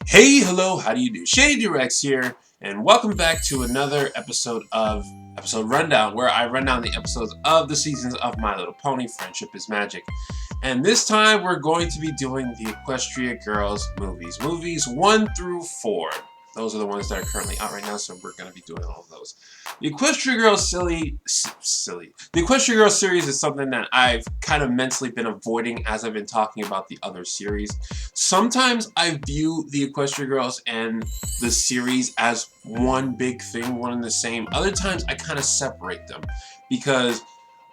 Hey, hello, how do you do? Shady Doorags here, and welcome back to another episode of Episode Rundown, where I run down the episodes of the seasons of My Little Pony, Friendship is Magic. And this time we're going to be doing the Equestria Girls movies. Movies 1 through 4. Those are the ones that are currently out right now, so we're going to be doing all of those. The Equestria Girls The Equestria Girls series is something that I've kind of mentally been avoiding as I've been talking about the other series. Sometimes I view the Equestria Girls and the series as one big thing, one and the same. Other times I kind of separate them because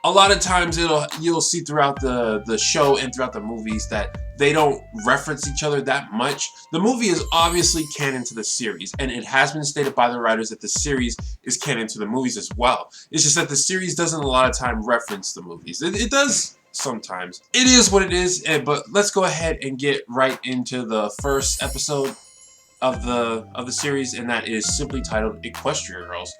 a lot of times you'll see throughout the show and throughout the movies that they don't reference each other that much. The movie is obviously canon to the series, and it has been stated by the writers that the series is canon to the movies as well. It's just that the series doesn't a lot of time reference the movies. It does sometimes. It is what it is, but let's go ahead and get right into the first episode of the series, and that is simply titled Equestria Girls.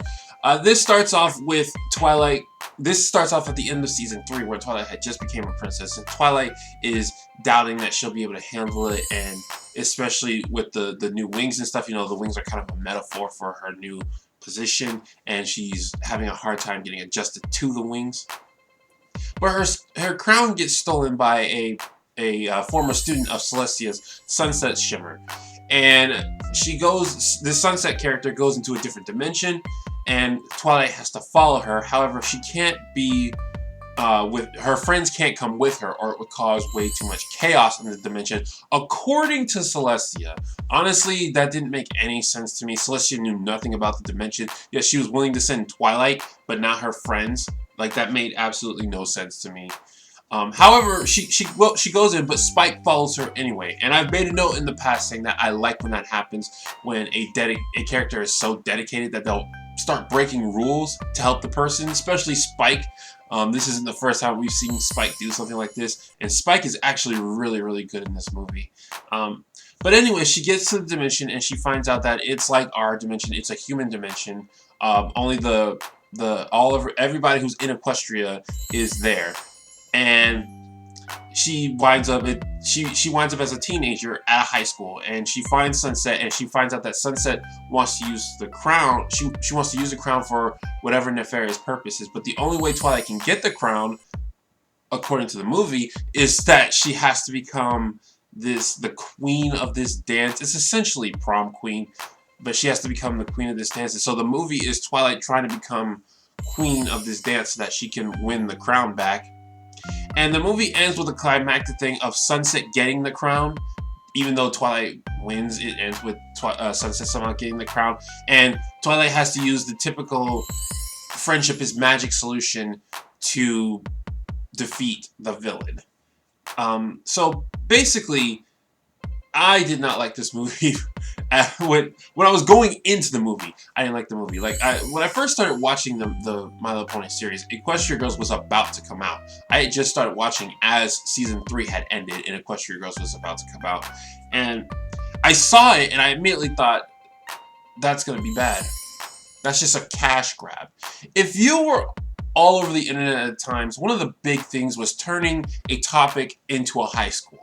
This starts off with Twilight. This starts off at the end of season 3, where Twilight had just became a princess, and Twilight is doubting that she'll be able to handle it, and especially with the new wings and stuff. You know, the wings are kind of a metaphor for her new position, and she's having a hard time getting adjusted to the wings. But her crown gets stolen by a former student of Celestia's, Sunset Shimmer. And the Sunset character goes into a different dimension, and Twilight has to follow her. However, she can't be her friends can't come with her, or it would cause way too much chaos in the dimension, according to Celestia. Honestly, that didn't make any sense to me. Celestia knew nothing about the dimension, yet she was willing to send Twilight, but not her friends. Like, that made absolutely no sense to me. However, she goes in, but Spike follows her anyway. And I've made a note in the past saying that I like when that happens, when a character is so dedicated that they'll start breaking rules to help the person, especially Spike. This isn't the first time we've seen Spike do something like this, and Spike is actually really, really good in this movie. But anyway, she gets to the dimension, and she finds out that it's like our dimension. It's a human dimension. Only everybody who's in Equestria is there. And she winds up as a teenager at a high school, and she finds Sunset, and she finds out that Sunset wants to use the crown. She wants to use the crown for whatever nefarious purposes. But the only way Twilight can get the crown, according to the movie, is that she has to become the queen of this dance. It's essentially prom queen, but she has to become the queen of this dance. And so the movie is Twilight trying to become queen of this dance so that she can win the crown back. And the movie ends with a climactic thing of Sunset getting the crown. Even though Twilight wins, it ends with Sunset somehow getting the crown. And Twilight has to use the typical friendship is magic solution to defeat the villain. So basically, I did not like this movie. When I was going into the movie, I didn't like the movie. Like, when I first started watching the My Little Pony series, Equestria Girls was about to come out. I had just started watching as season 3 had ended and Equestria Girls was about to come out. And I saw it and I immediately thought, that's going to be bad. That's just a cash grab. If you were all over the internet at times, one of the big things was turning a topic into a high school.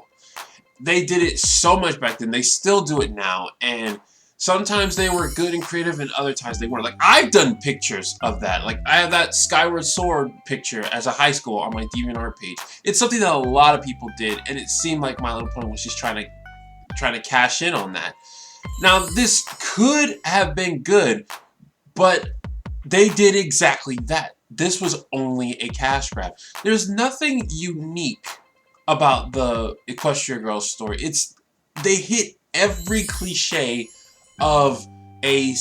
They did it so much back then. They still do it now. And sometimes they were good and creative, and other times they weren't. Like, I've done pictures of that. Like, I have that Skyward Sword picture as a high school on my DeviantArt page. It's something that a lot of people did, and it seemed like My Little Pony was just trying to cash in on that. Now, this could have been good, but they did exactly that. This was only a cash grab. There's nothing unique about the Equestria Girls story. They hit every cliche of a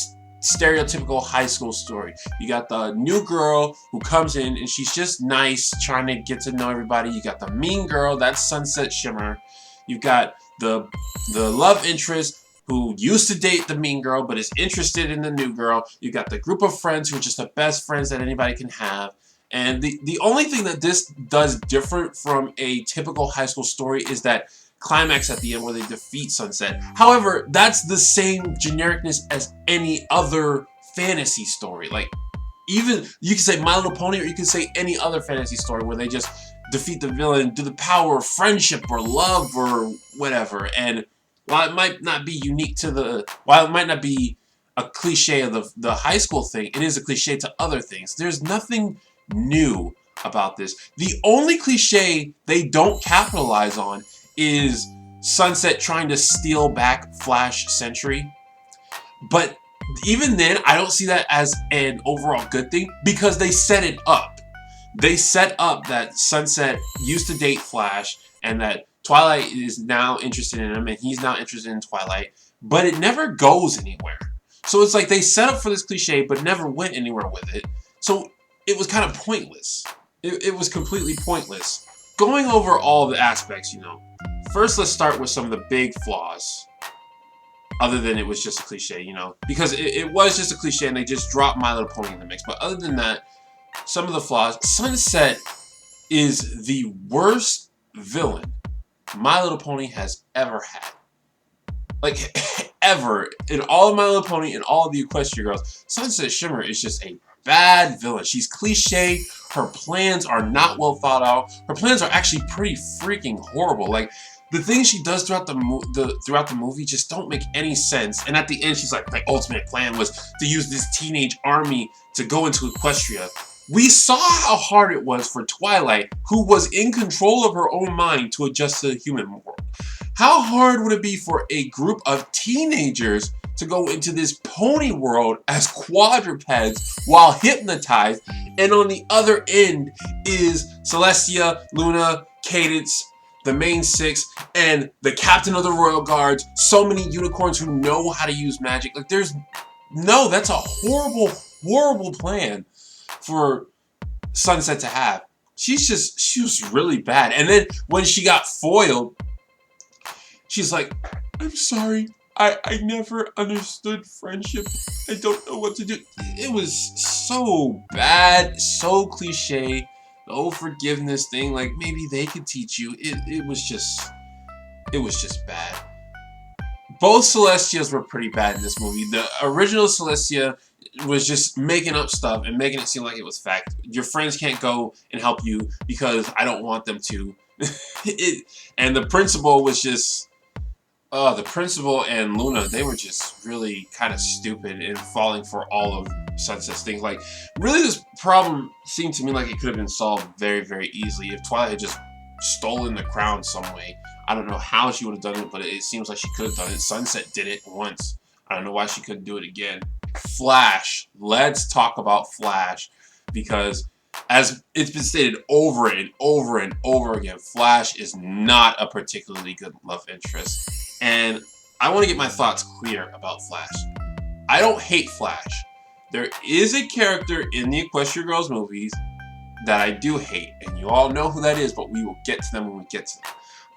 stereotypical high school story. You got the new girl who comes in and she's just nice, trying to get to know everybody. You got the mean girl, that's Sunset Shimmer. You've got the love interest who used to date the mean girl but is interested in the new girl. You got the group of friends who are just the best friends that anybody can have. And the only thing that this does different from a typical high school story is that climax at the end where they defeat Sunset. However, that's the same genericness as any other fantasy story. Like, even, you can say My Little Pony, or you can say any other fantasy story where they just defeat the villain through the power of friendship or love or whatever. And while it might not be unique to the, while it might not be a cliche of the high school thing, it is a cliche to other things. There's nothing new about this. The only cliche they don't capitalize on is Sunset trying to steal back Flash Sentry. But even then, I don't see that as an overall good thing because they set it up. They set up that Sunset used to date Flash and that Twilight is now interested in him and he's now interested in Twilight, but it never goes anywhere. So it's like they set up for this cliche but never went anywhere with it. So it was kind of pointless. It was completely pointless. Going over all the aspects, you know. First, let's start with some of the big flaws. Other than it was just a cliche, you know. Because it was just a cliche and they just dropped My Little Pony in the mix. But other than that, some of the flaws. Sunset is the worst villain My Little Pony has ever had. Like, ever. In all of My Little Pony and all of the Equestria Girls, Sunset Shimmer is just a bad villain. She's cliche. Her plans are not well thought out. Her plans are actually pretty freaking horrible. Like, the things she does throughout the movie just don't make any sense. And at the end, she's like, my ultimate plan was to use this teenage army to go into Equestria. We saw how hard it was for Twilight, who was in control of her own mind, to adjust to the human world. How hard would it be for a group of teenagers to go into this pony world as quadrupeds while hypnotized, and on the other end is Celestia, Luna, Cadence, the main six, and the captain of the Royal Guards, so many unicorns who know how to use magic. Like, that's a horrible, horrible plan for Sunset to have. She was really bad. And then when she got foiled, she's like, I'm sorry. I never understood friendship. I don't know what to do. It was so bad, so cliche. The whole forgiveness thing, like maybe they could teach you. It was just bad. Both Celestias were pretty bad in this movie. The original Celestia was just making up stuff and making it seem like it was fact. Your friends can't go and help you because I don't want them to. And the principal was just... the principal and Luna, they were just really kind of stupid in falling for all of Sunset's things. Like, really this problem seemed to me like it could have been solved very, very easily if Twilight had just stolen the crown some way. I don't know how she would have done it, but it seems like she could have done it. Sunset did it once. I don't know why she couldn't do it again. Flash. Let's talk about Flash. Because as it's been stated over and over and over again, Flash is not a particularly good love interest. And I want to get my thoughts clear about Flash. I don't hate Flash. There is a character in the Equestria Girls movies that I do hate. And you all know who that is, but we will get to them when we get to them.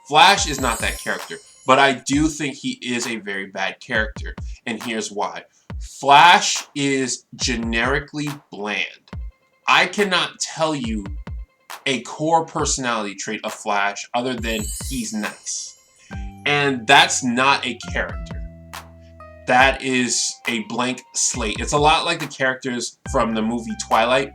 Flash is not that character. But I do think he is a very bad character. And here's why. Flash is generically bland. I cannot tell you a core personality trait of Flash other than he's nice. And that's not a character. That is a blank slate. It's a lot like the characters from the movie Twilight,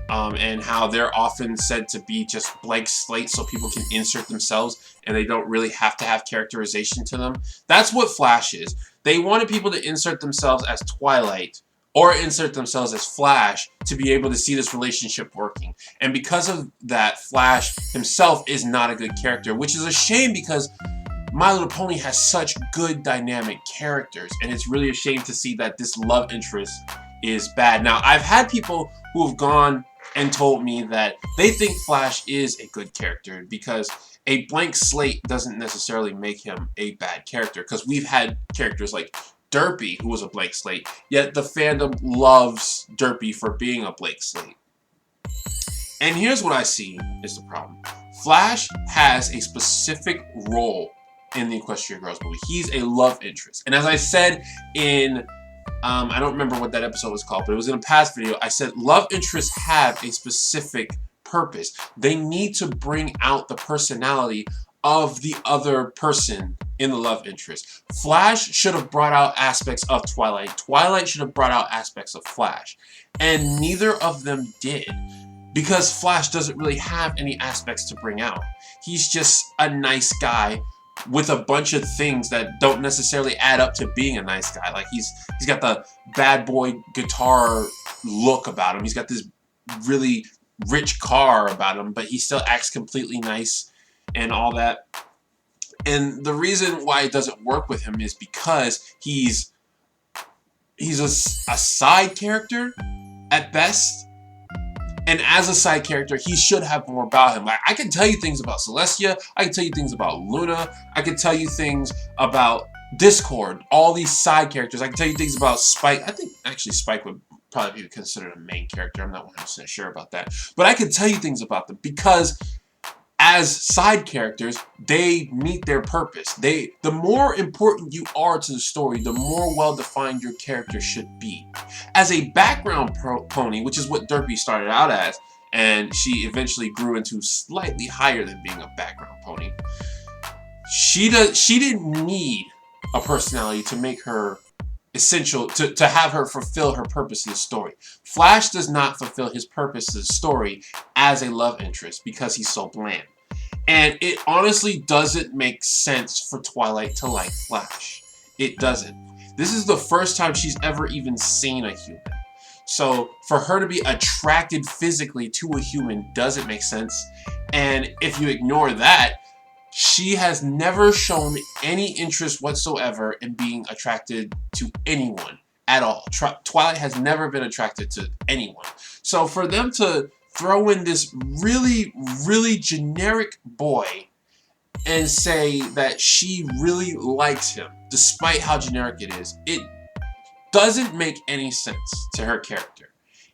and how they're often said to be just blank slates so people can insert themselves and they don't really have to have characterization to them. That's what Flash is. They wanted people to insert themselves as Twilight or insert themselves as Flash to be able to see this relationship working. And because of that, Flash himself is not a good character, which is a shame because My Little Pony has such good dynamic characters, and it's really a shame to see that this love interest is bad. Now, I've had people who have gone and told me that they think Flash is a good character because a blank slate doesn't necessarily make him a bad character, because we've had characters like Derpy, who was a blank slate, yet the fandom loves Derpy for being a blank slate. And here's what I see is the problem. Flash has a specific role in the Equestria Girls movie. He's a love interest. And as I said in, I don't remember what that episode was called, but it was in a past video, I said love interests have a specific purpose. They need to bring out the personality of the other person in the love interest. Flash should have brought out aspects of Twilight. Twilight should have brought out aspects of Flash. And neither of them did. Because Flash doesn't really have any aspects to bring out. He's just a nice guy with a bunch of things that don't necessarily add up to being a nice guy. Like he's got the bad boy guitar look about him. He's got this really rich car about him, but he still acts completely nice and all that. And the reason why it doesn't work with him is because he's a side character at best. And as a side character, he should have more about him. Like, I can tell you things about Celestia. I can tell you things about Luna. I can tell you things about Discord. All these side characters. I can tell you things about Spike. I think, actually, Spike would probably be considered a main character. I'm not 100% sure about that. But I can tell you things about them because as side characters, they meet their purpose. The more important you are to the story, the more well-defined your character should be. As a background pony, which is what Derpy started out as, and she eventually grew into slightly higher than being a background pony, she didn't need a personality to make her essential, to have her fulfill her purpose in the story. Flash does not fulfill his purpose in the story as a love interest because he's so bland. And it honestly doesn't make sense for Twilight to like Flash. It doesn't. This is the first time she's ever even seen a human. So for her to be attracted physically to a human doesn't make sense. And if you ignore that, she has never shown any interest whatsoever in being attracted to anyone at all. Twilight has never been attracted to anyone. So for them to throw in this really, really generic boy and say that she really likes him, despite how generic it is, it doesn't make any sense to her character.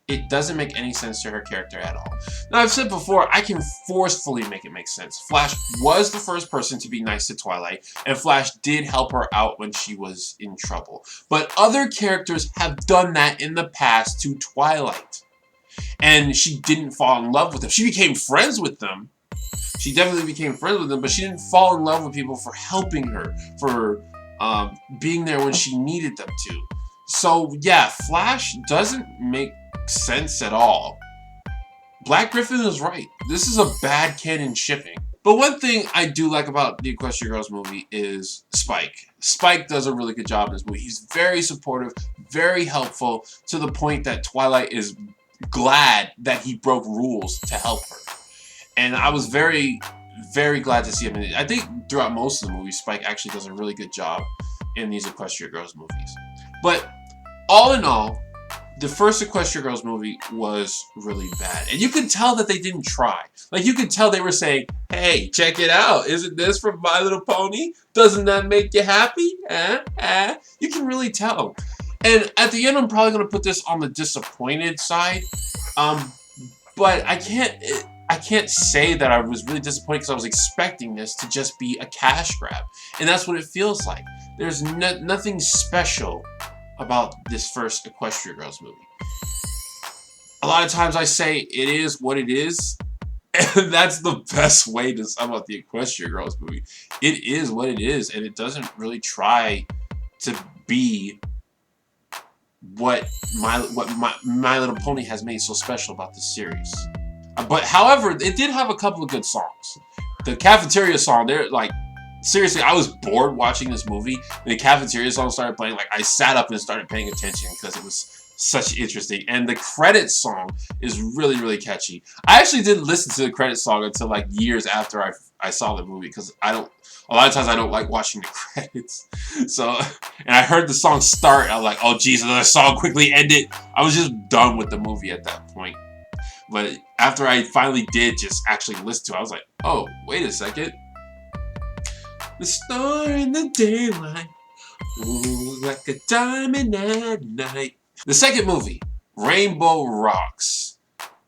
It doesn't make any sense to her character at all. Now, I've said before, I can forcefully make it make sense. Flash was the first person to be nice to Twilight, and Flash did help her out when she was in trouble. But other characters have done that in the past to Twilight. And she didn't fall in love with them. She became friends with them. She definitely became friends with them, but she didn't fall in love with people for helping her, for being there when she needed them to. So, yeah, Flash doesn't make sense at all. Black Griffin is right. This is a bad canon shipping. But one thing I do like about the Equestria Girls movie is Spike. Spike does a really good job in this movie. He's very supportive, very helpful, to the point that Twilight is glad that he broke rules to help her. And I was very, very glad to see him in it. I think throughout most of the movie, Spike actually does a really good job in these Equestria Girls movies. But all in all, the first Equestria Girls movie was really bad. And you could tell that they didn't try. Like, you could tell they were saying, hey, check it out. Isn't this from My Little Pony? Doesn't that make you happy? You can really tell. And at the end, I'm probably going to put this on the disappointed side. But I can't say that I was really disappointed because I was expecting this to just be a cash grab. And that's what it feels like. There's nothing special about this first Equestria Girls movie. A lot of times I say it is what it is, and that's the best way to sum up the Equestria Girls movie. It is what it is, and it doesn't really try to be what My Little Pony has made so special about this series. But however, it did have a couple of good songs. The cafeteria song, they're like, seriously, I was bored watching this movie, and the cafeteria song started playing. Like, I sat up and started paying attention because it was such interesting. And the credits song is really, really catchy. I actually didn't listen to the credits song until like years after I saw the movie, because a lot of times I don't like watching the credits. So, and I heard the song start, I was like, oh geez, another song, quickly end it. I was just done with the movie at that point. But after I finally did just actually listen to it, I was like, oh, wait a second. The star in the daylight, ooh, like a diamond at night. The second movie, Rainbow Rocks.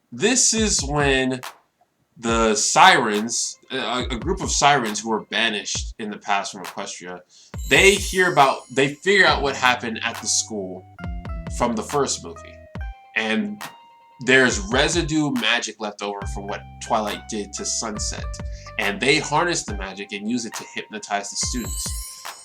This is when the sirens, a group of sirens who were banished in the past from Equestria, they figure out what happened at the school from the first movie. And there's residue magic left over from what Twilight did to Sunset. And they harness the magic and use it to hypnotize the students.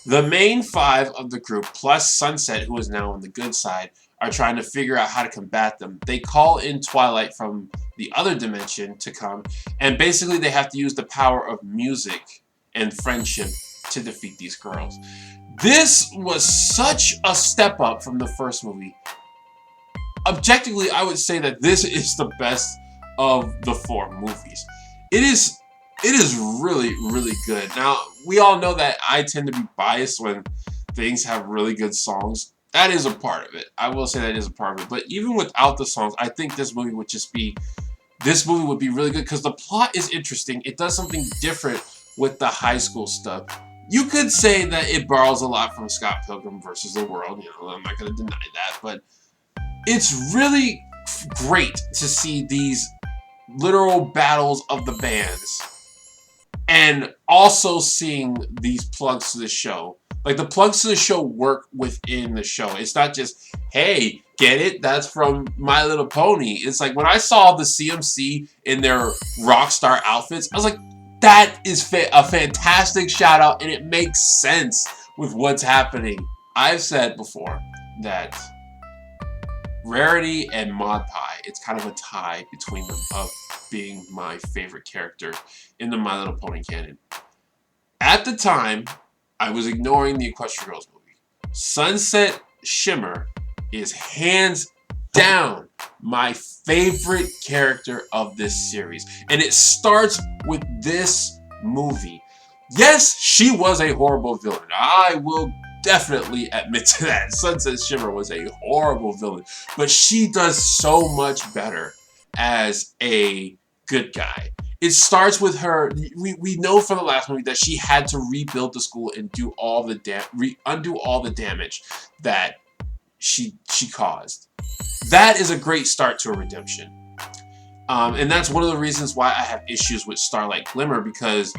The main five of the group, plus Sunset, who is now on the good side, are trying to figure out how to combat them. They call in Twilight from the other dimension to come, and basically they have to use the power of music and friendship to defeat these girls. This was such a step up from the first movie. Objectively, I would say that this is the best of the 4 movies. It is really, really good. Now, we all know that I tend to be biased when things have really good songs. That is a part of it. I will say that is a part of it. But even without the songs, I think this movie would be really good because the plot is interesting. It does something different with the high school stuff. You could say that it borrows a lot from Scott Pilgrim versus the World. You know, I'm not going to deny that. But it's really great to see these literal battles of the bands and also seeing these plugs to the show. Like, the plugs to the show work within the show. It's not just, hey, get it? That's from My Little Pony. It's like, when I saw the CMC in their rock star outfits, I was like, that is a fantastic shout out, and it makes sense with what's happening. I've said before that Rarity and Mod Pie, it's kind of a tie between them of being my favorite character in the My Little Pony canon. At the time, I was ignoring the Equestria Girls movie. Sunset Shimmer is hands down my favorite character of this series. And it starts with this movie. Yes, she was a horrible villain. I will definitely admit to that. Sunset Shimmer was a horrible villain. But she does so much better as a good guy. It starts with her. We know from the last movie that she had to rebuild the school and do all the undo all the damage that she caused. That is a great start to a redemption. And that's one of the reasons why I have issues with Starlight Glimmer, because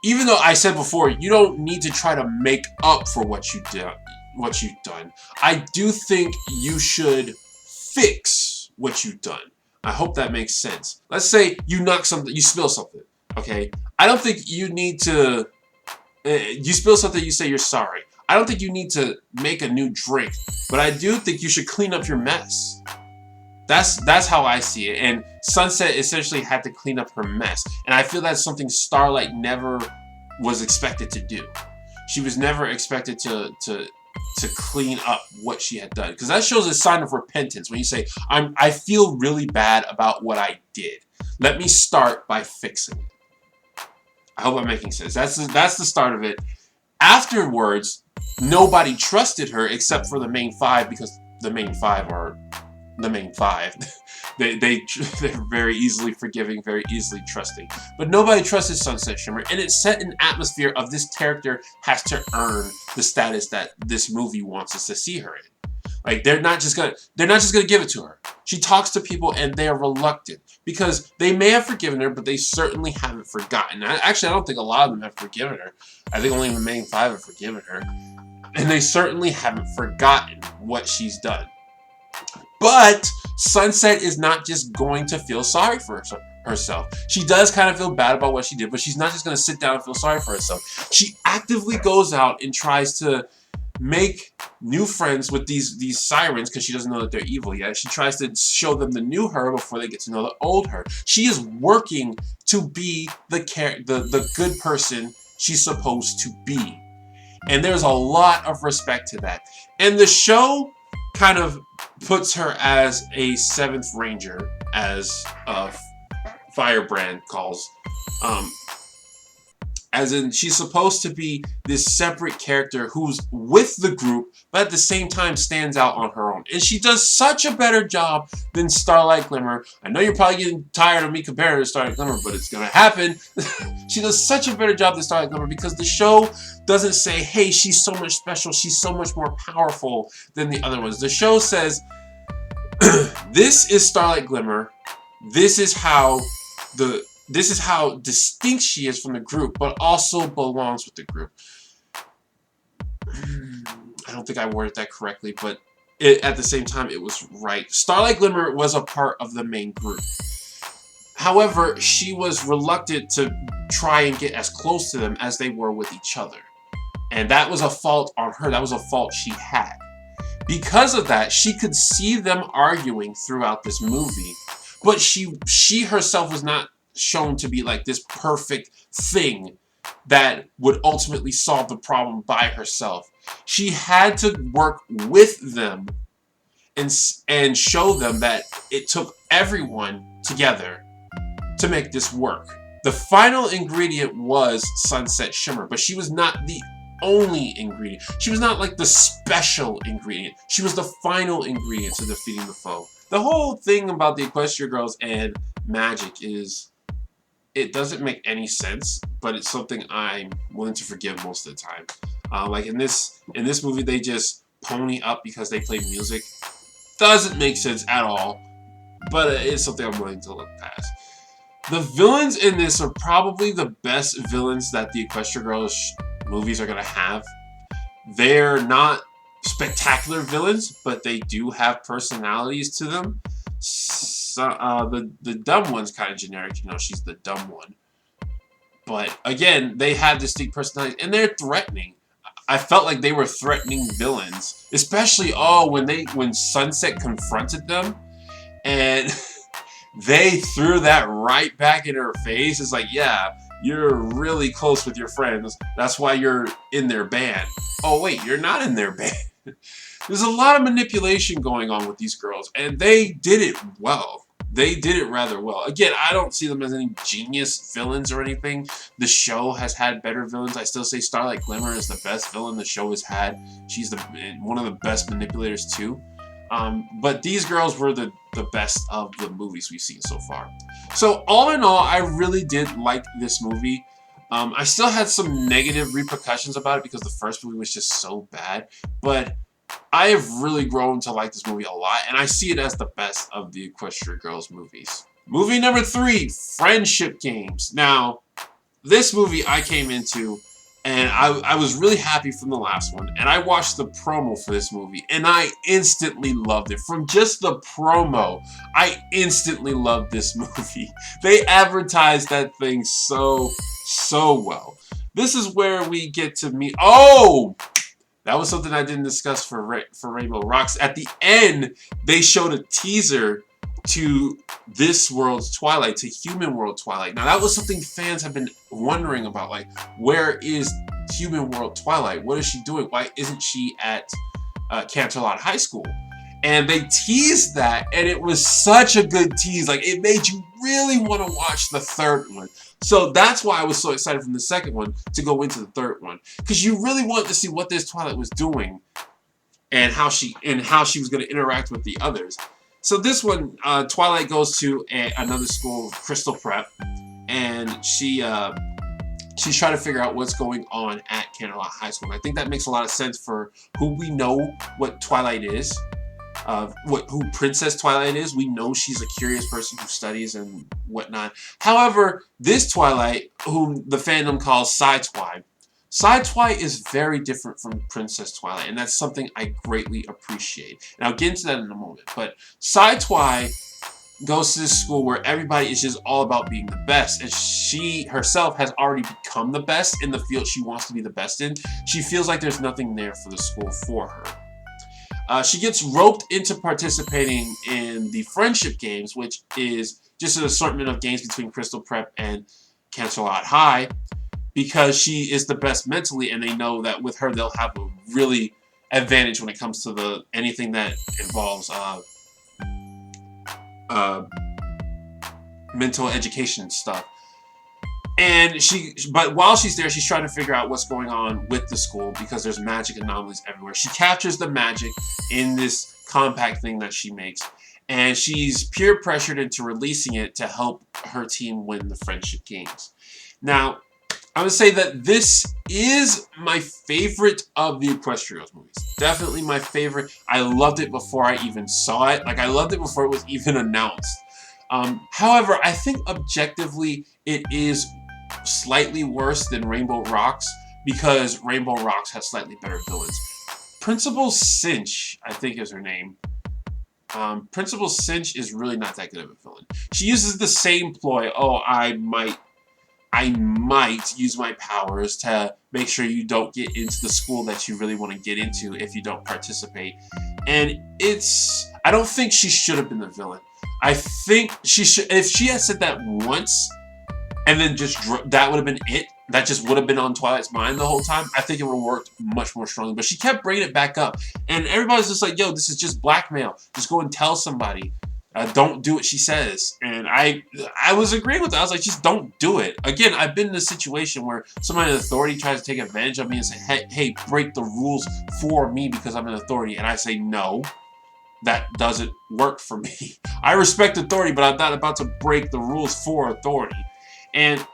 even though I said before, you don't need to try to make up for what you've done. I do think you should fix what you've done. I hope that makes sense. Let's say you knock something, you spill something, okay? I don't think you need to, you spill something, you say you're sorry. I don't think you need to make a new drink, but I do think you should clean up your mess. That's how I see it. And Sunset essentially had to clean up her mess. And I feel that's something Starlight never was expected to do. She was never expected to clean up what she had done. Because that shows a sign of repentance. When you say, I feel really bad about what I did. Let me start by fixing it. I hope I'm making sense. That's the start of it. Afterwards, nobody trusted her except for the main 5, because the main 5 are the main 5. They're very easily forgiving, very easily trusting. But nobody trusted Sunset Shimmer, and it set an atmosphere of this character has to earn the status that this movie wants us to see her in. Like, they're not just gonna give it to her. She talks to people and they're reluctant because they may have forgiven her, but they certainly haven't forgotten. Actually, I don't think a lot of them have forgiven her. I think only the main 5 have forgiven her. And they certainly haven't forgotten what she's done. But Sunset is not just going to feel sorry for herself. She does kind of feel bad about what she did, but she's not just going to sit down and feel sorry for herself. She actively goes out and tries to make new friends with these sirens, because she doesn't know that they're evil yet. She tries to show them the new her before they get to know the old her. She is working to be the good person she's supposed to be. And there's a lot of respect to that. And the show kind of puts her as a 7th Ranger, as Firebrand calls. As in, she's supposed to be this separate character who's with the group, but at the same time stands out on her own. And she does such a better job than Starlight Glimmer. I know you're probably getting tired of me comparing her to Starlight Glimmer, but it's gonna happen. She does such a better job than Starlight Glimmer because the show doesn't say, hey, she's so much special, she's so much more powerful than the other ones. The show says, this is Starlight Glimmer. This is how distinct she is from the group, but also belongs with the group. I don't think I worded that correctly, but at the same time, it was right. Starlight Glimmer was a part of the main group. However, she was reluctant to try and get as close to them as they were with each other. And that was a fault on her. That was a fault she had. Because of that, she could see them arguing throughout this movie, but she herself was not shown to be like this perfect thing that would ultimately solve the problem by herself. She had to work with them and show them that it took everyone together to make this work. The final ingredient was Sunset Shimmer, but she was not the only ingredient. She was not like the special ingredient. She was the final ingredient to defeating the foe. The whole thing about the Equestria Girls and magic is it doesn't make any sense, but it's something I'm willing to forgive most of the time. Like in this movie, they just pony up because they play music. Doesn't make sense at all, but it's something I'm willing to look past. The villains in this are probably the best villains that the Equestria Girls movies are going to have. They're not spectacular villains, but they do have personalities to them. So, the dumb one's kind of generic, you know, she's the dumb one. But again, they have distinct personalities, and they're threatening. I felt like they were threatening villains, especially when Sunset confronted them, and they threw that right back in her face. It's like, yeah, you're really close with your friends. That's why you're in their band. Oh wait, you're not in their band. There's a lot of manipulation going on with these girls, and they did it well. They did it rather well. Again, I don't see them as any genius villains or anything. The show has had better villains. I still say Starlight Glimmer is the best villain the show has had. She's one of the best manipulators too. But these girls were the best of the movies we've seen so far. So all in all, I really did like this movie. I still had some negative repercussions about it because the first movie was just so bad. But I have really grown to like this movie a lot, and I see it as the best of the Equestria Girls movies. Movie number 3, Friendship Games. Now, this movie I came into, and I was really happy from the last one, and I watched the promo for this movie, and I instantly loved it. From just the promo, I instantly loved this movie. They advertised that thing so well. This is where we get to meet... Oh! That was something I didn't discuss for Rainbow Rocks. At the end, they showed a teaser to this world's Twilight, to Human World Twilight. Now, that was something fans have been wondering about. Like, where is Human World Twilight? What is she doing? Why isn't she at Canterlot High School? And they teased that, and it was such a good tease. Like, it made you really want to watch the third one. So that's why I was so excited from the second one to go into the third one, because you really wanted to see what this Twilight was doing and how she was going to interact with the others. So this one, Twilight goes to another school, Crystal Prep, and she's trying to figure out what's going on at Canterlot High School. And I think that makes a lot of sense for who we know what Twilight is. Who Princess Twilight is. We know she's a curious person who studies and whatnot. However, this Twilight, whom the fandom calls Sci-Twi, Sci-Twi is very different from Princess Twilight, and that's something I greatly appreciate. And I'll get into that in a moment. But Sci-Twi goes to this school where everybody is just all about being the best, and she herself has already become the best in the field she wants to be the best in. She feels like there's nothing there for the school for her. She gets roped into participating in the Friendship Games, which is just an assortment of games between Crystal Prep and Canterlot High, because she is the best mentally, and they know that with her they'll have a really advantage when it comes to anything that involves mental education stuff. And but while she's there, she's trying to figure out what's going on with the school because there's magic anomalies everywhere. She captures the magic in this compact thing that she makes, and she's peer pressured into releasing it to help her team win the Friendship Games. Now, I would say that this is my favorite of the Equestria Girls movies. Definitely my favorite. I loved it before I even saw it. Like, I loved it before it was even announced. However, I think objectively it is slightly worse than Rainbow Rocks because Rainbow Rocks has slightly better villains. Principal Cinch, I think is her name. Principal Cinch is really not that good of a villain. She uses the same ploy. Oh, I might use my powers to make sure you don't get into the school that you really want to get into if you don't participate. And I don't think she should have been the villain. I think she should, if she had said that once, and then just that would have been it, that just would have been on Twilight's mind the whole time, I think it would have worked much more strongly. But she kept bringing it back up. And everybody's just like, yo, this is just blackmail. Just go and tell somebody. Don't do what she says. And I was agreeing with that. I was like, just don't do it. Again, I've been in a situation where somebody in authority tries to take advantage of me and say, hey, break the rules for me because I'm in authority. And I say, no, that doesn't work for me. I respect authority, but I'm not about to break the rules for authority. And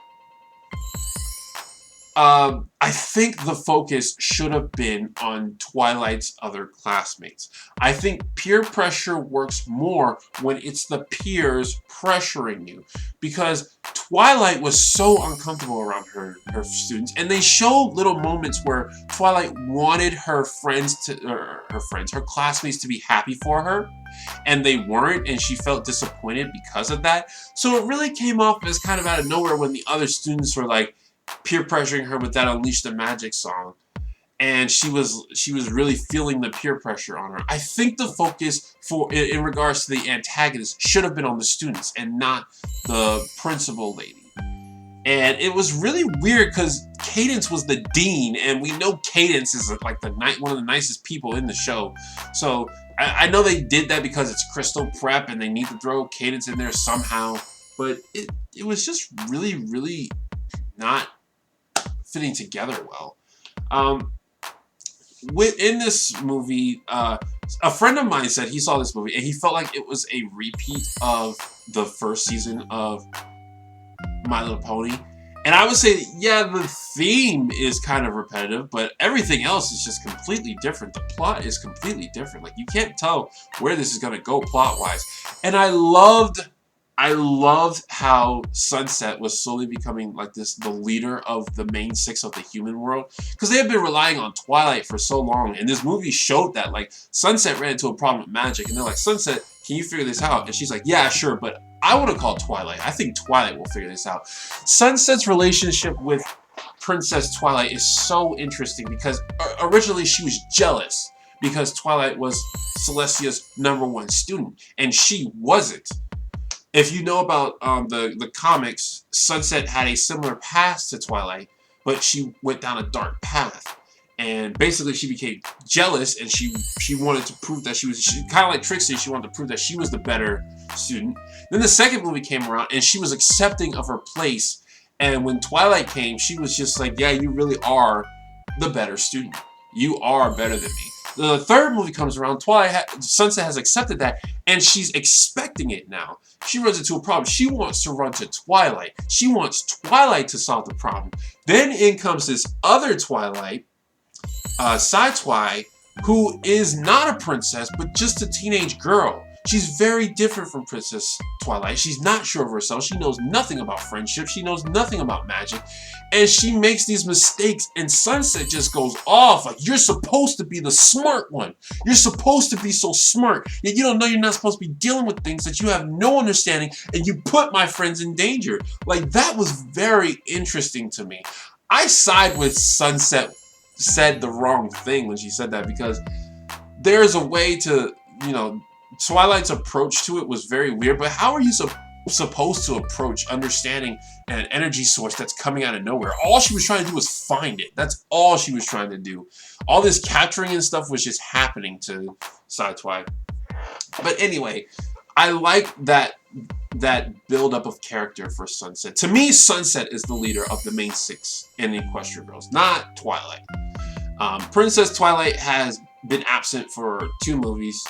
I think the focus should have been on Twilight's other classmates. I think peer pressure works more when it's the peers pressuring you, because Twilight was so uncomfortable around her students, and they showed little moments where Twilight wanted her classmates to be happy for her, and they weren't, and she felt disappointed because of that. So it really came off as kind of out of nowhere when the other students were like peer pressuring her with that Unleash the Magic song, and she was really feeling the peer pressure on her. I think the focus in regards to the antagonist should have been on the students and not the principal lady. And it was really weird because Cadence was the dean, and we know Cadence is like one of the nicest people in the show. So I know they did that because it's Crystal Prep and they need to throw Cadence in there somehow, but it was just really, really not fitting together well. Within this movie, a friend of mine said he saw this movie and he felt like it was a repeat of the first season of My Little Pony. And I would say, yeah, the theme is kind of repetitive, but everything else is just completely different. The plot is completely different. Like, you can't tell where this is going to go plot-wise. And I loved how Sunset was slowly becoming like the leader of the main six of the human world, because they had been relying on Twilight for so long, and this movie showed that. Like, Sunset ran into a problem with magic, and they're like, Sunset, can you figure this out? And she's like, yeah, sure, but I want to call Twilight. I think Twilight will figure this out. Sunset's relationship with Princess Twilight is so interesting because originally she was jealous because Twilight was Celestia's #1 student, and she wasn't. If you know about the comics, Sunset had a similar past to Twilight, but she went down a dark path. And basically she became jealous, and she wanted to prove that she kind of like Trixie, she wanted to prove that she was the better student. Then the second movie came around, and she was accepting of her place. And when Twilight came, she was just like, yeah, you really are the better student. You are better than me. The third movie comes around, Sunset has accepted that, and she's expecting it now. She runs into a problem. She wants to run to Twilight. She wants Twilight to solve the problem. Then in comes this other Twilight, Sci-Twi, who is not a princess, but just a teenage girl. She's very different from Princess Twilight. She's not sure of herself. She knows nothing about friendship. She knows nothing about magic. And she makes these mistakes, and Sunset just goes off. Like, you're supposed to be the smart one. You're supposed to be so smart. Yet you don't know you're not supposed to be dealing with things that you have no understanding, and you put my friends in danger. Like, that was very interesting to me. I side with Sunset said the wrong thing when she said that, because there's a way to, you know, Twilight's approach to it was very weird, but how are you supposed to approach understanding an energy source that's coming out of nowhere? All she was trying to do was find it. That's all she was trying to do. All this capturing and stuff was just happening to Sci-Twi. But anyway, I like that build-up of character for Sunset. To me, Sunset is the leader of the main six in Equestria Girls, not Twilight. Princess Twilight has been absent for 2 movies,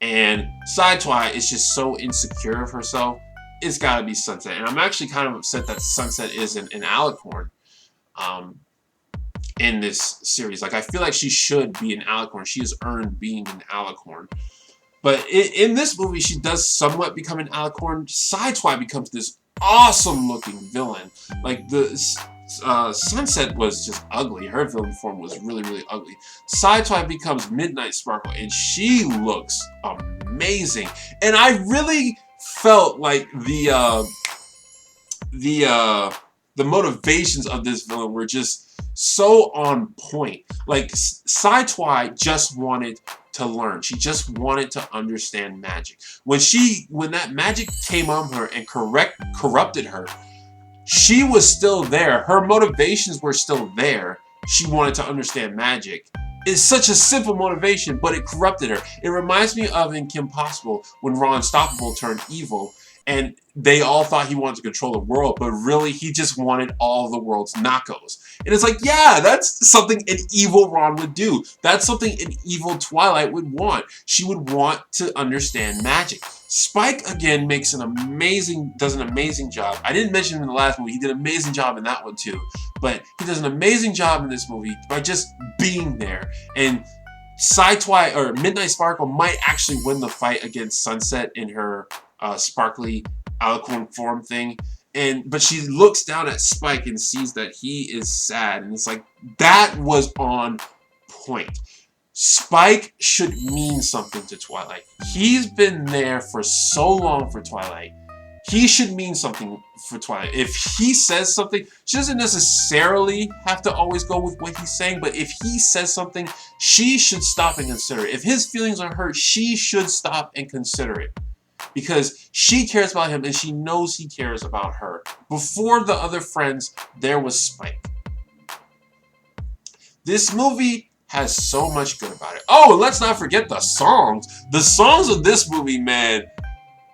and Sci-Twi is just so insecure of herself. It's got to be Sunset. And I'm actually kind of upset that Sunset isn't an alicorn in this series. Like, I feel like she should be an alicorn. She has earned being an alicorn. But in this movie, she does somewhat become an alicorn. Sci-Twi becomes this awesome-looking villain. Like, the Sunset was just ugly. Her villain form was really, really ugly. Sci-Twi becomes Midnight Sparkle, and she looks amazing. And I really felt like the motivations of this villain were just so on point. Like, Sci-Twi just wanted to learn. She just wanted to understand magic. When that magic came on her and corrupted her, she was still there. Her motivations were still there. She wanted to understand magic. It's such a simple motivation, but it corrupted her. It reminds me of in Kim Possible when Raw Unstoppable turned evil, and they all thought he wanted to control the world, but really he just wanted all the world's Knockos. And it's like, yeah, that's something an evil Ron would do. That's something an evil Twilight would want. She would want to understand magic. Spike, again, does an amazing job. I didn't mention him in the last movie. He did an amazing job in that one, too. But he does an amazing job in this movie by just being there. And Midnight Sparkle might actually win the fight against Sunset in her sparkly alicorn form thing. But she looks down at Spike and sees that he is sad. And it's like, that was on point. Spike should mean something to Twilight. He's been there for so long for Twilight. He should mean something for Twilight. If he says something, she doesn't necessarily have to always go with what he's saying, but if he says something, she should stop and consider it. If his feelings are hurt, she should stop and consider it. Because she cares about him and she knows he cares about her. Before the other friends, there was Spike. This movie has so much good about it. Oh, and let's not forget the songs. The songs of this movie, man.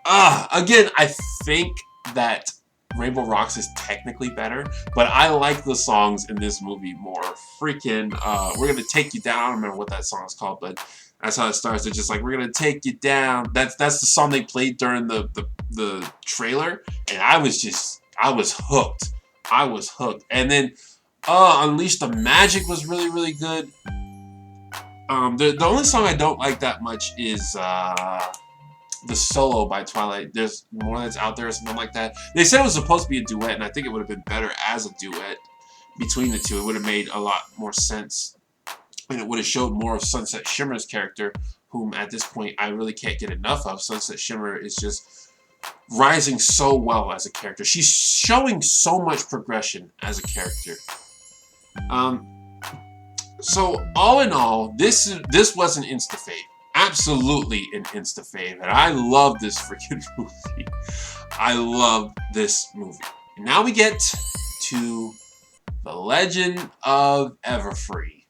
Again, I think that Rainbow Rocks is technically better, but I like the songs in this movie more. Freaking, We're Gonna Take You Down. I don't remember what that song is called, but that's how it starts. They're just like, we're gonna take you down. That's the song they played during the trailer, and I was hooked. I was hooked. And then Unleash the Magic was really, really good. The only song I don't like that much is the Solo by Twilight. There's more that's out there or something like that. They said it was supposed to be a duet, and I think it would have been better as a duet between the two. It would have made a lot more sense, and it would have showed more of Sunset Shimmer's character, whom at this point I really can't get enough of. Sunset Shimmer is just rising so well as a character. She's showing so much progression as a character. So all in all, this was an insta-fave. Absolutely an insta-fave. And I love this freaking movie. I love this movie. And now we get to The Legend of Everfree.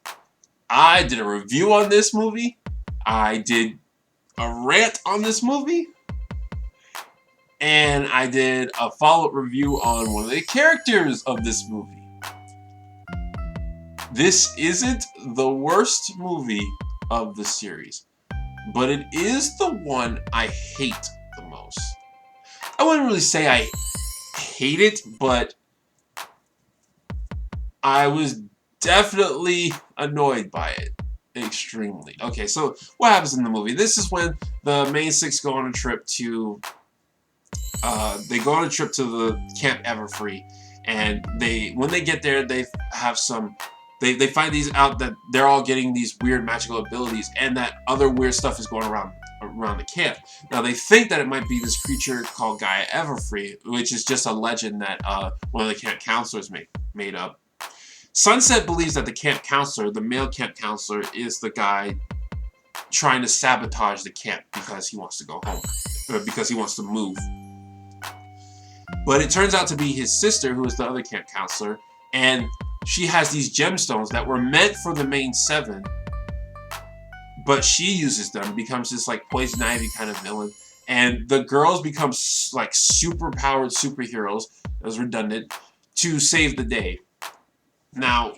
I did a review on this movie. I did a rant on this movie. And I did a follow-up review on one of the characters of this movie. This isn't the worst movie of the series, but it is the one I hate the most. I wouldn't really say I hate it, but I was definitely annoyed by it. Extremely. Okay, so what happens in the movie? This is when the main six go on a trip to the Camp Everfree, and when they get there, they have some. They find these out that they're all getting these weird magical abilities, and that other weird stuff is going around the camp. Now they think that it might be this creature called Gaia Everfree, which is just a legend that one of the camp counselors made up. Sunset believes that the camp counselor, the male camp counselor, is the guy trying to sabotage the camp because he wants to go home, or because he wants to move. But it turns out to be his sister, who is the other camp counselor, and she has these gemstones that were meant for the main seven, but she uses them, becomes this like Poison Ivy kind of villain, and the girls become like super powered superheroes, that was redundant, to save the day. Now,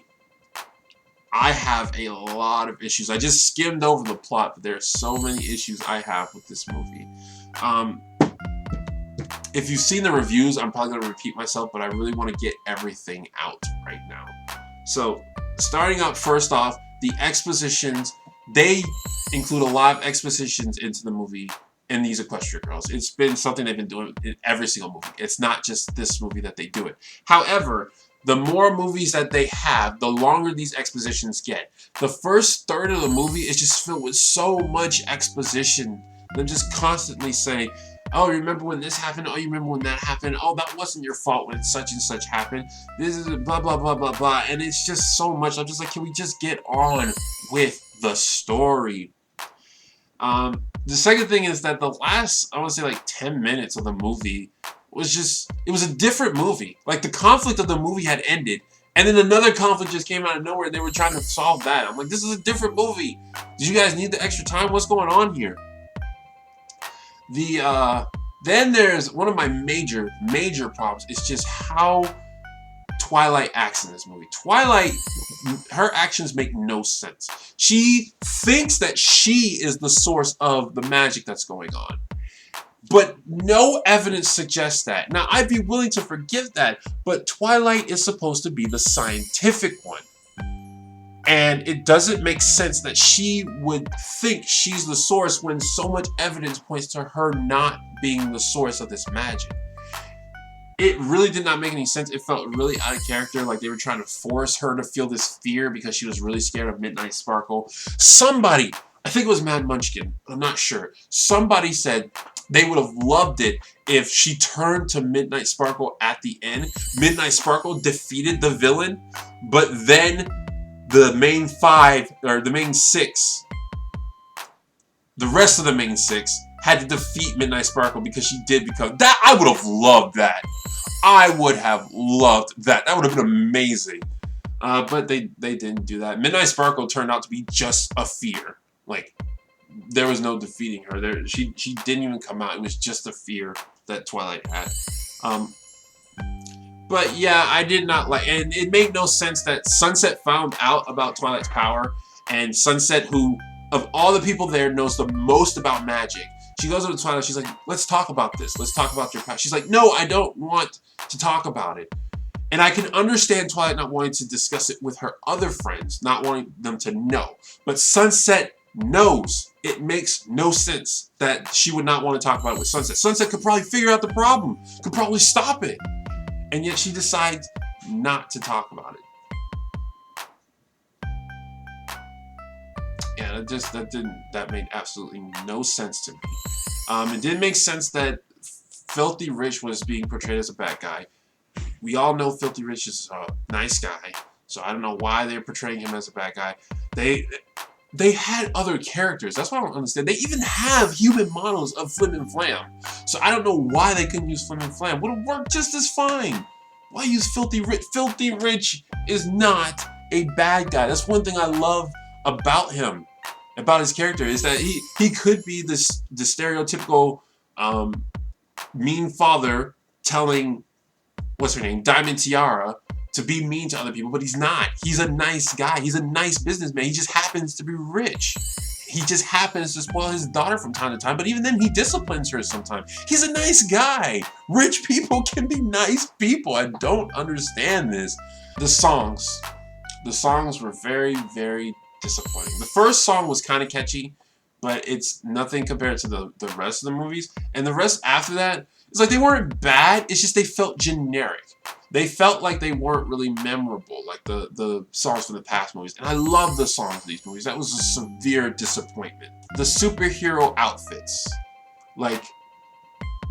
I have a lot of issues. I just skimmed over the plot, but there are so many issues I have with this movie. If you've seen the reviews, I'm probably going to repeat myself, but I really want to get everything out right now. So, starting up first off, the expositions, they include a lot of expositions into the movie in these Equestria Girls. It's been something they've been doing in every single movie. It's not just this movie that they do it. However, the more movies that they have, the longer these expositions get. The first third of the movie is just filled with so much exposition. Them just constantly saying, oh, you remember when this happened? Oh, you remember when that happened? Oh, that wasn't your fault when such and such happened. This is blah, blah, blah, blah, blah. And it's just so much. I'm just like, can we just get on with the story? The second thing is that the last, I want to say like 10 minutes of the movie was just, it was a different movie. Like, the conflict of the movie had ended, and then another conflict just came out of nowhere, and they were trying to solve that. I'm like, this is a different movie. Did you guys need the extra time? What's going on here? Then there's one of my major problems. It's just how Twilight acts in this movie. Twilight, her actions make no sense. She thinks that she is the source of the magic that's going on. But no evidence suggests that. Now, I'd be willing to forgive that, but Twilight is supposed to be the scientific one. And it doesn't make sense that she would think she's the source when so much evidence points to her not being the source of this magic. It really did not make any sense. It felt really out of character, like they were trying to force her to feel this fear because she was really scared of Midnight Sparkle. Somebody, I think it was Mad Munchkin, I'm not sure, somebody said they would have loved it if she turned to Midnight Sparkle at the end. Midnight Sparkle defeated the villain, but then the main five, or the main six, the rest of the main six had to defeat Midnight Sparkle because she did become... That, I would have loved that. I would have loved that. That would have been amazing. But they didn't do that. Midnight Sparkle turned out to be just a fear. Like, there was no defeating her. She didn't even come out. It was just a fear that Twilight had. But yeah, I did not like... And it made no sense that Sunset found out about Twilight's power. And Sunset, who, of all the people there, knows the most about magic. She goes over to Twilight, she's like, let's talk about this. Let's talk about your power. She's like, no, I don't want to talk about it. And I can understand Twilight not wanting to discuss it with her other friends, not wanting them to know. But Sunset knows. It makes no sense that she would not want to talk about it with Sunset. Sunset could probably figure out the problem, could probably stop it. And yet she decides not to talk about it. Yeah, that made absolutely no sense to me. It didn't make sense that Filthy Rich was being portrayed as a bad guy. We all know Filthy Rich is a nice guy, so I don't know why they're portraying him as a bad guy. They had other characters. That's what I don't understand. They even have human models of Flim and Flam. So I don't know why they couldn't use Flim and Flam. Would have worked just as fine. Why use Filthy Rich? Filthy Rich is not a bad guy. That's one thing I love about him, about his character, is that he could be the stereotypical mean father telling, what's her name, Diamond Tiara, to be mean to other people, but he's not. He's a nice guy. He's a nice businessman. He just happens to be rich. He just happens to spoil his daughter from time to time, but even then he disciplines her sometimes. He's a nice guy. Rich people can be nice people. I don't understand this. The songs were very, very disappointing. The first song was kind of catchy, but it's nothing compared to the rest of the movies. And the rest after that, it's like they weren't bad, it's just they felt generic. They felt like they weren't really memorable, like the songs from the past movies. And I love the songs of these movies. That was a severe disappointment. The superhero outfits, like,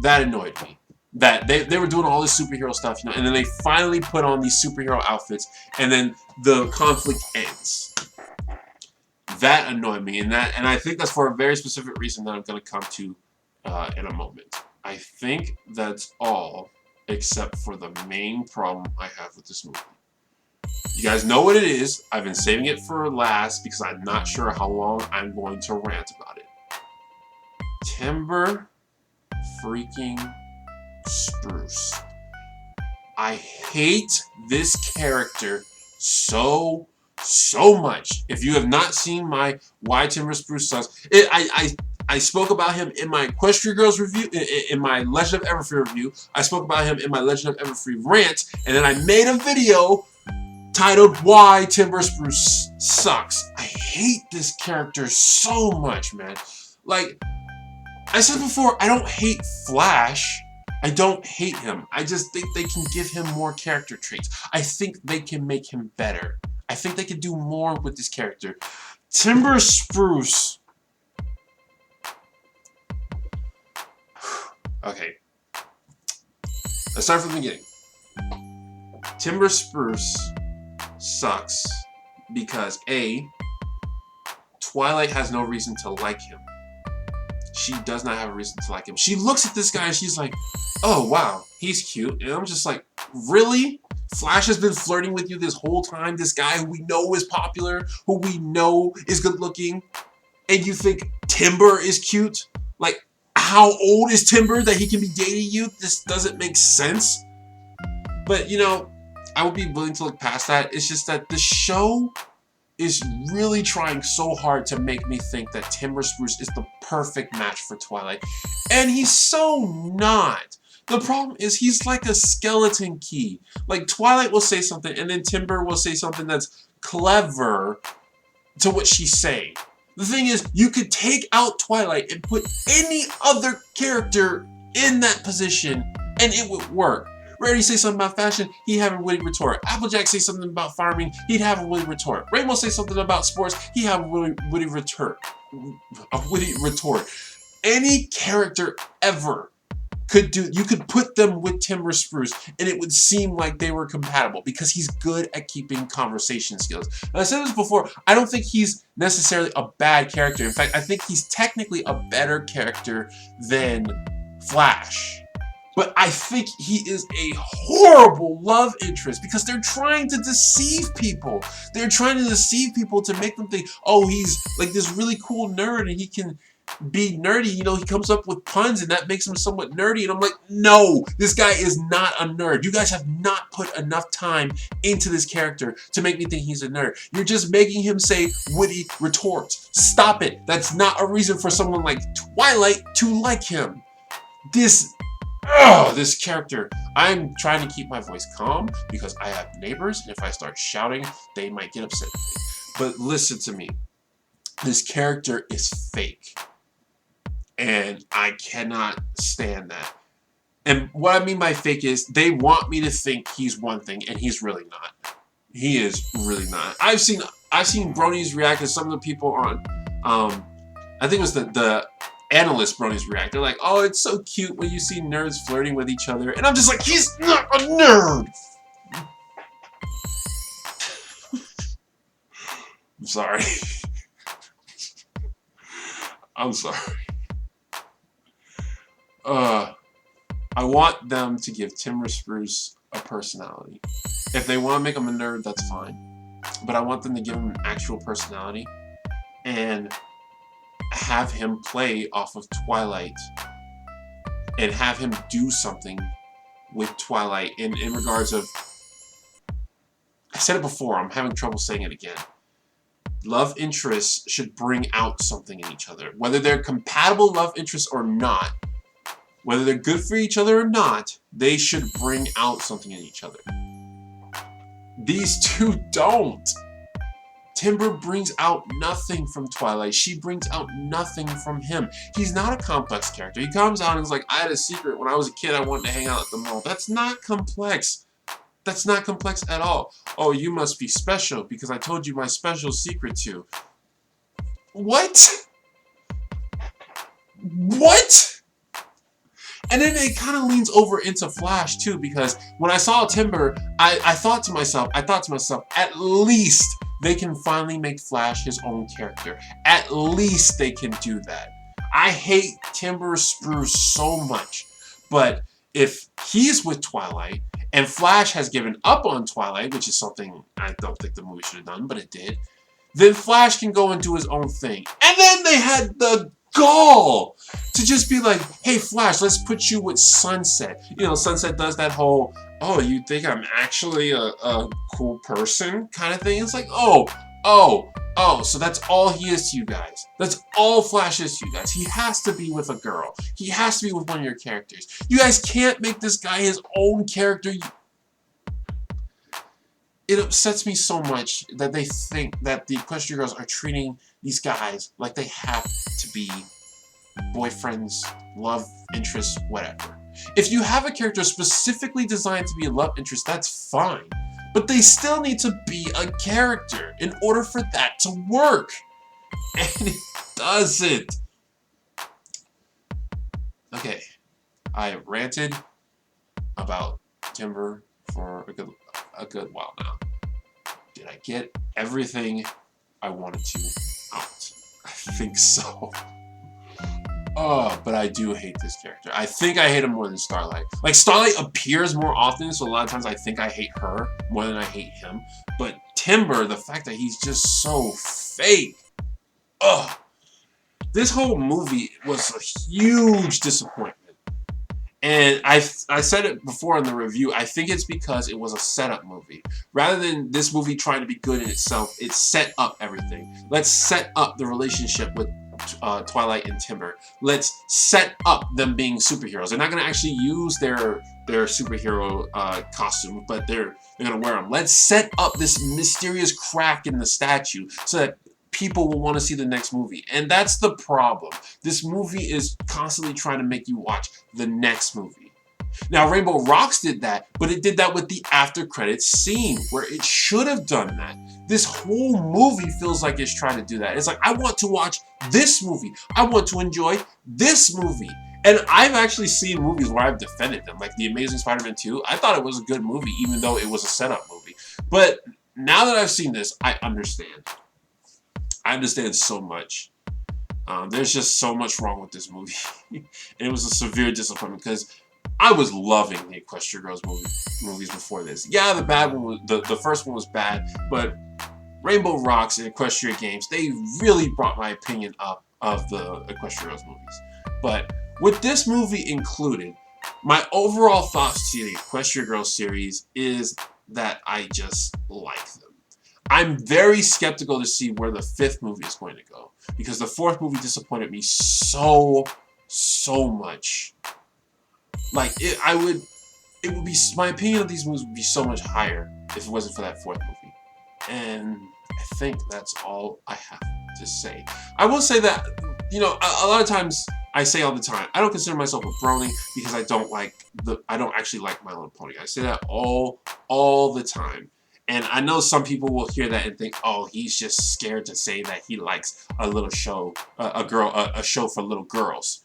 that annoyed me. That they were doing all this superhero stuff, you know, and then they finally put on these superhero outfits, and then the conflict ends. That annoyed me, and I think that's for a very specific reason that I'm going to come to in a moment. I think that's all, except for the main problem I have with this movie. You guys know what it is. I've been saving it for last because I'm not sure how long I'm going to rant about it. Timber freaking Spruce. I hate this character so much. If you have not seen my Why Timber Spruce Sucks, I spoke about him in my Equestria Girls review, in my Legend of Everfree review. I spoke about him in my Legend of Everfree rant, and then I made a video titled Why Timber Spruce Sucks. I hate this character so much, man. Like, I said before, I don't hate Flash. I don't hate him. I just think they can give him more character traits. I think they can make him better. I think they can do more with this character. Timber Spruce. Okay. Let's start from the beginning. Timber Spruce sucks because A, Twilight has no reason to like him. she does not have a reason to like him. She looks at this guy and she's like, oh wow, he's cute. And I'm just like, really? Flash has been flirting with you this whole time? This guy who we know is popular, who we know is good looking, and you think Timber is cute? Like, how old is Timber that he can be dating you? This doesn't make sense. But, you know, I would be willing to look past that. It's just that the show is really trying so hard to make me think that Timber Spruce is the perfect match for Twilight. And he's so not. The problem is he's like a skeleton key. Like, Twilight will say something, and then Timber will say something that's clever to what she's saying. The thing is, you could take out Twilight and put any other character in that position, and it would work. Rarity say something about fashion, he'd have a witty retort. Applejack say something about farming, he'd have a witty retort. Rainbow say something about sports, he'd have a witty retort. Any character ever could do, you could put them with Timber Spruce and it would seem like they were compatible because he's good at keeping conversation skills. And I said this before, I don't think he's necessarily a bad character. In fact, I think he's technically a better character than Flash. But I think he is a horrible love interest because they're trying to deceive people. They're trying to deceive people to make them think, oh, he's like this really cool nerd and he can be nerdy. You know, he comes up with puns and that makes him somewhat nerdy. And I'm like, no, this guy is not a nerd. You guys have not put enough time into this character to make me think he's a nerd. You're just making him say witty retorts. Stop it. That's not a reason for someone like Twilight to like him. This character. I'm trying to keep my voice calm because I have neighbors, and if I start shouting, they might get upset with me. But listen to me. This character is fake. And I cannot stand that. And what I mean by fake is they want me to think he's one thing, and he's really not. He is really not. I've seen bronies react to some of the people on I think it was the analyst bronies react. They're like, oh, it's so cute when you see nerds flirting with each other. And I'm just like, he's not a nerd! I'm sorry. I'm sorry. I want them to give Timber Spruce a personality. If they want to make him a nerd, that's fine. But I want them to give him an actual personality and have him play off of Twilight and have him do something with Twilight in regards of, I said it before, I'm having trouble saying it again. Love interests should bring out something in each other. Whether they're compatible love interests or not, whether they're good for each other or not, they should bring out something in each other. These two don't. Timber brings out nothing from Twilight. She brings out nothing from him. He's not a complex character. He comes out and is like, I had a secret when I was a kid. I wanted to hang out at the mall. That's not complex. That's not complex at all. Oh, you must be special because I told you my special secret too. What? What? And then it kind of leans over into Flash too, because when I saw Timber, I thought to myself, at least they can finally make Flash his own character. At least they can do that. I hate Timber Spruce so much, but if he's with Twilight, and Flash has given up on Twilight, which is something I don't think the movie should have done, but it did, then Flash can go and do his own thing. And then they had the gall to just be like, hey Flash, let's put you with Sunset. You know, Sunset does that whole, oh, you think I'm actually a cool person kind of thing. It's like, oh, so that's all he is to you guys. That's all Flash is to you guys. He has to be with a girl. He has to be with one of your characters. You guys can't make this guy his own character. It upsets me so much that they think that the Equestria Girls are treating these guys like they have to be boyfriends, love interests, whatever. If you have a character specifically designed to be a love interest, that's fine. But they still need to be a character in order for that to work. And it doesn't. Okay, I ranted about Timber for a good while now. Did I get everything I wanted to out? I think so. Oh, but I do hate this character. I think I hate him more than Starlight. Like, Starlight appears more often, so a lot of times I think I hate her more than I hate him. But Timber, the fact that he's just so fake. Ugh. This whole movie was a huge disappointment. And I said it before in the review, I think it's because it was a setup movie. Rather than this movie trying to be good in itself, it set up everything. Let's set up the relationship with Twilight and Timber. Let's set up them being superheroes. They're not going to actually use their superhero costume, but they're going to wear them. Let's set up this mysterious crack in the statue so that people will want to see the next movie. And that's the problem. This movie is constantly trying to make you watch the next movie. Now, Rainbow Rocks did that, but it did that with the after credits scene, where it should have done that. This whole movie feels like it's trying to do that. It's like, I want to watch this movie. I want to enjoy this movie. And I've actually seen movies where I've defended them, like The Amazing Spider-Man 2. I thought it was a good movie, even though it was a setup movie. But now that I've seen this, I understand. I understand so much. There's just so much wrong with this movie. And it was a severe disappointment because I was loving the Equestria Girls movies before this. Yeah, the bad one was, the first one was bad, but Rainbow Rocks and Equestria Games, they really brought my opinion up of the Equestria Girls movies. But with this movie included, my overall thoughts to the Equestria Girls series is that I just like them. I'm very skeptical to see where the 5th movie is going to go, because the 4th movie disappointed me so much. Like, it would be, my opinion of these movies would be so much higher if it wasn't for that 4th movie. And I think that's all I have to say. I will say that, you know, a lot of times I say all the time, I don't consider myself a brony because I don't actually like My Little Pony. I say that all the time. And I know some people will hear that and think, oh, he's just scared to say that he likes a little show, a show for little girls.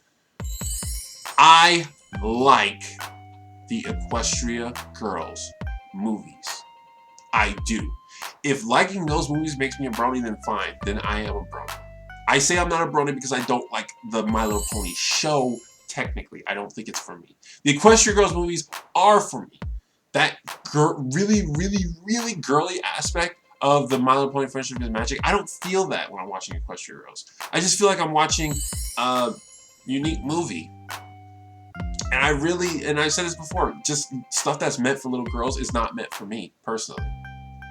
I like the Equestria Girls movies. I do. If liking those movies makes me a brony, then fine. Then I am a brony. I say I'm not a brony because I don't like the My Little Pony show, technically. I don't think it's for me. The Equestria Girls movies are for me. That really girly aspect of the My Little Pony Friendship is Magic, I don't feel that when I'm watching Equestria Girls. I just feel like I'm watching a unique movie. And I said this before, just stuff that's meant for little girls is not meant for me, personally.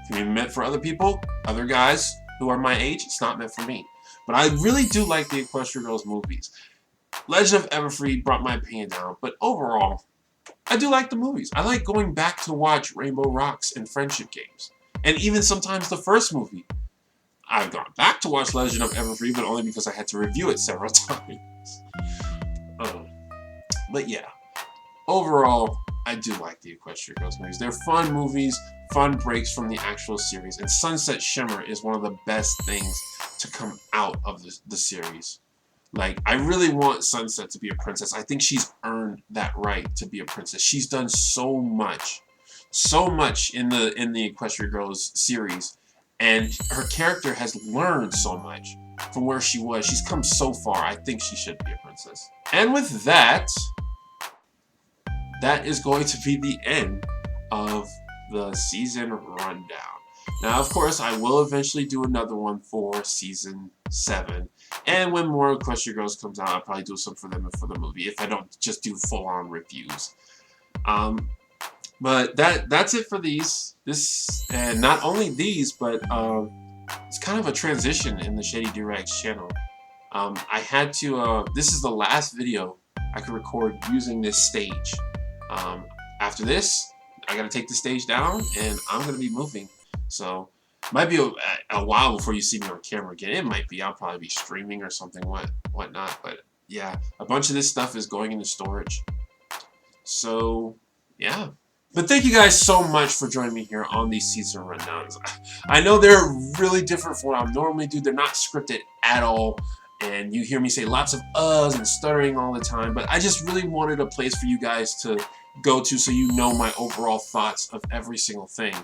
If it's meant for other people, other guys who are my age, it's not meant for me. But I really do like the Equestria Girls movies. Legend of Everfree brought my opinion down, but overall, I do like the movies. I like going back to watch Rainbow Rocks and Friendship Games. And even sometimes the first movie. I've gone back to watch Legend of Everfree, but only because I had to review it several times. But yeah, overall, I do like the Equestria Girls movies. They're fun movies, fun breaks from the actual series. And Sunset Shimmer is one of the best things to come out of the series. Like, I really want Sunset to be a princess. I think she's earned that right to be a princess. She's done so much in the Equestria Girls series, and her character has learned so much from where she was. She's come so far. I think she should be a princess. And with that, that is going to be the end of the season rundown. Now, of course, I will eventually do another one for Season 7. And when more Equestria Girls comes out, I'll probably do some for them and for the movie, if I don't just do full-on reviews. But that's it for these. And not only these, but it's kind of a transition in the Shady Doorags channel. I had to, this is the last video I could record using this stage. After this, I gotta take the stage down, and I'm gonna be moving. So, might be a while before you see me on camera again. It might be. I'll probably be streaming or something, whatnot. But yeah, a bunch of this stuff is going into storage. So, yeah. But thank you guys so much for joining me here on these season rundowns. I know they're really different from what I normally do. They're not scripted at all. And you hear me say lots of uhs and stuttering all the time. But I just really wanted a place for you guys to go to so you know my overall thoughts of every single thing.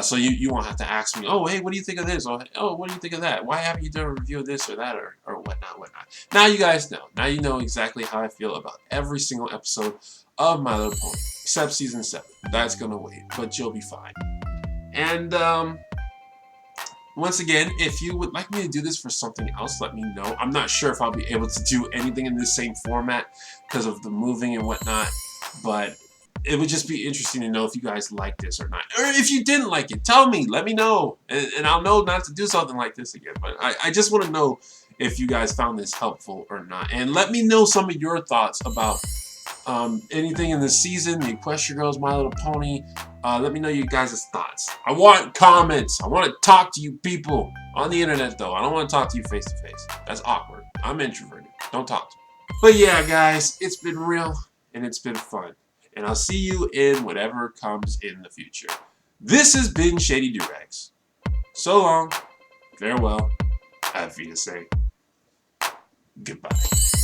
So you won't have to ask me, oh, hey, what do you think of this? Or, oh, what do you think of that? Why haven't you done a review of this or that or whatnot. whatnot. Now you guys know. Now you know exactly how I feel about every single episode of My Little Pony, except season 7. That's gonna wait, but you'll be fine. And once again, if you would like me to do this for something else, let me know. I'm not sure if I'll be able to do anything in this same format because of the moving and whatnot, but it would just be interesting to know if you guys like this or not. Or if you didn't like it, tell me. Let me know. And I'll know not to do something like this again. But I just want to know if you guys found this helpful or not. And let me know some of your thoughts about anything in this season, the Equestria Girls, My Little Pony. Let me know you guys' thoughts. I want comments. I want to talk to you people on the internet, though. I don't want to talk to you face to face. That's awkward. I'm introverted. Don't talk to me. But yeah, guys, it's been real and it's been fun. And I'll see you in whatever comes in the future. This has been Shady Doorags. So long, farewell, auf Wiedersehen, goodbye.